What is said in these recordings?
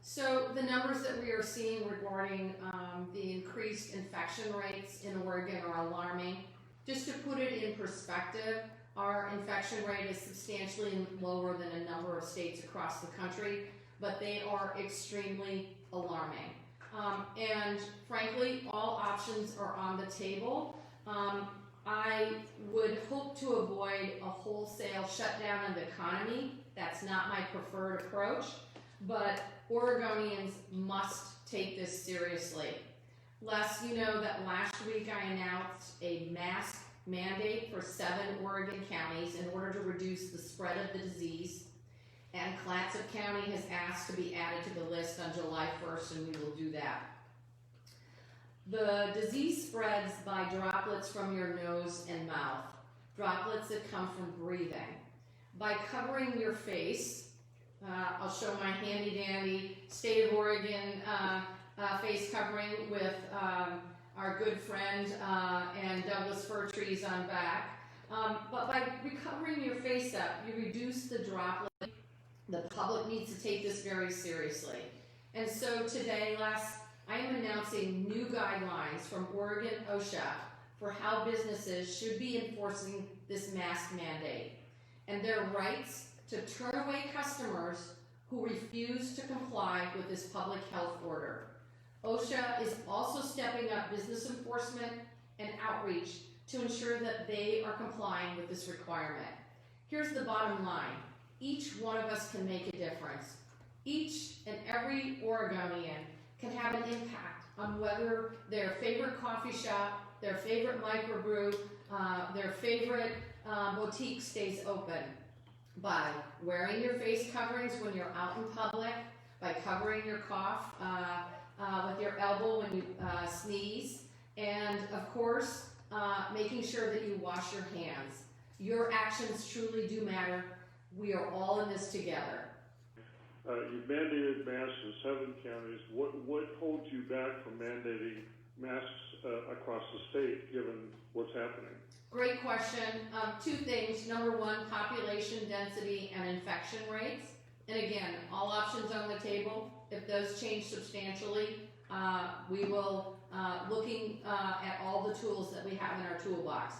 So the numbers that we are seeing regarding the increased infection rates in Oregon are alarming. Just to put it in perspective, our infection rate is substantially lower than a number of states across the country, but they are extremely alarming. And frankly, all options are on the table. I would hope to avoid a wholesale shutdown of the economy. That's not my preferred approach, but Oregonians must take this seriously. Les, you know that last week I announced a mask mandate for 7 Oregon counties in order to reduce the spread of the disease, and Clatsop County has asked to be added to the list on July 1st, and we will do that. The disease spreads by droplets from your nose and mouth, droplets that come from breathing. By covering your face, I'll show my handy-dandy State of Oregon face covering with our good friend and Douglas fir trees on back. But by recovering your face up, you reduce the droplet. The public needs to take this very seriously. And so today, Les, I am announcing new guidelines from Oregon OSHA for how businesses should be enforcing this mask mandate and their rights to turn away customers who refuse to comply with this public health order. OSHA is also stepping up business enforcement and outreach to ensure that they are complying with this requirement. Here's the bottom line. Each one of us can make a difference. Each and every Oregonian can have an impact on whether their favorite coffee shop, their favorite microbrew, their favorite boutique stays open by wearing your face coverings when you're out in public, by covering your cough with your elbow when you sneeze, and of course, making sure that you wash your hands. Your actions truly do matter. We are all in this together. You've mandated masks in 7 counties. What holds you back from mandating masks across the state, given what's happening? Great question. 2 things. Number 1, population density and infection rates. And again, all options on the table. If those change substantially, we will looking at all the tools that we have in our toolbox.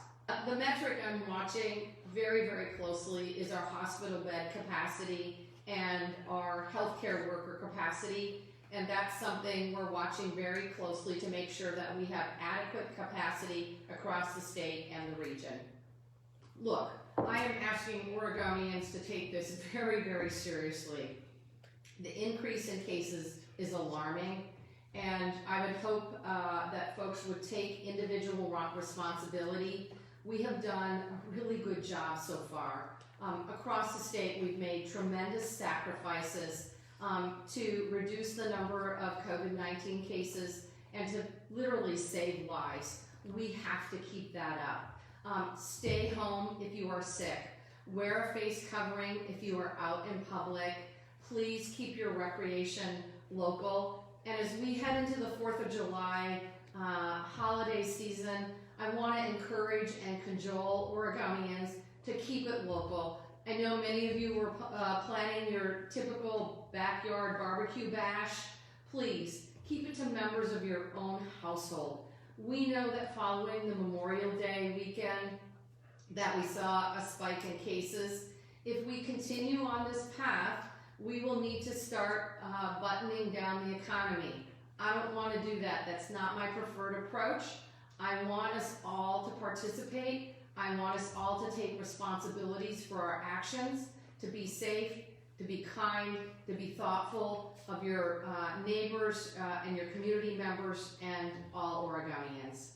The metric I'm watching very, very closely is our hospital bed capacity and our healthcare worker capacity, and that's something we're watching very closely to make sure that we have adequate capacity across the state and the region. Look, I am asking Oregonians to take this very, very seriously. The increase in cases is alarming, and I would hope that folks would take individual responsibility. We have done a really good job so far. Across the state, we've made tremendous sacrifices to reduce the number of COVID-19 cases and to literally save lives. We have to keep that up. Stay home if you are sick. Wear a face covering if you are out in public. Please keep your recreation local. And as we head into the 4th of July holiday season, I want to encourage and cajole Oregonians to keep it local. I know many of you were planning your typical backyard barbecue bash. Please keep it to members of your own household. We know that following the Memorial Day weekend that we saw a spike in cases. If we continue on this path, we will need to start buttoning down the economy. I don't want to do that. That's not my preferred approach. I want us all to participate. I want us all to take responsibilities for our actions, to be safe, to be kind, to be thoughtful of your neighbors and your community members and all Oregonians.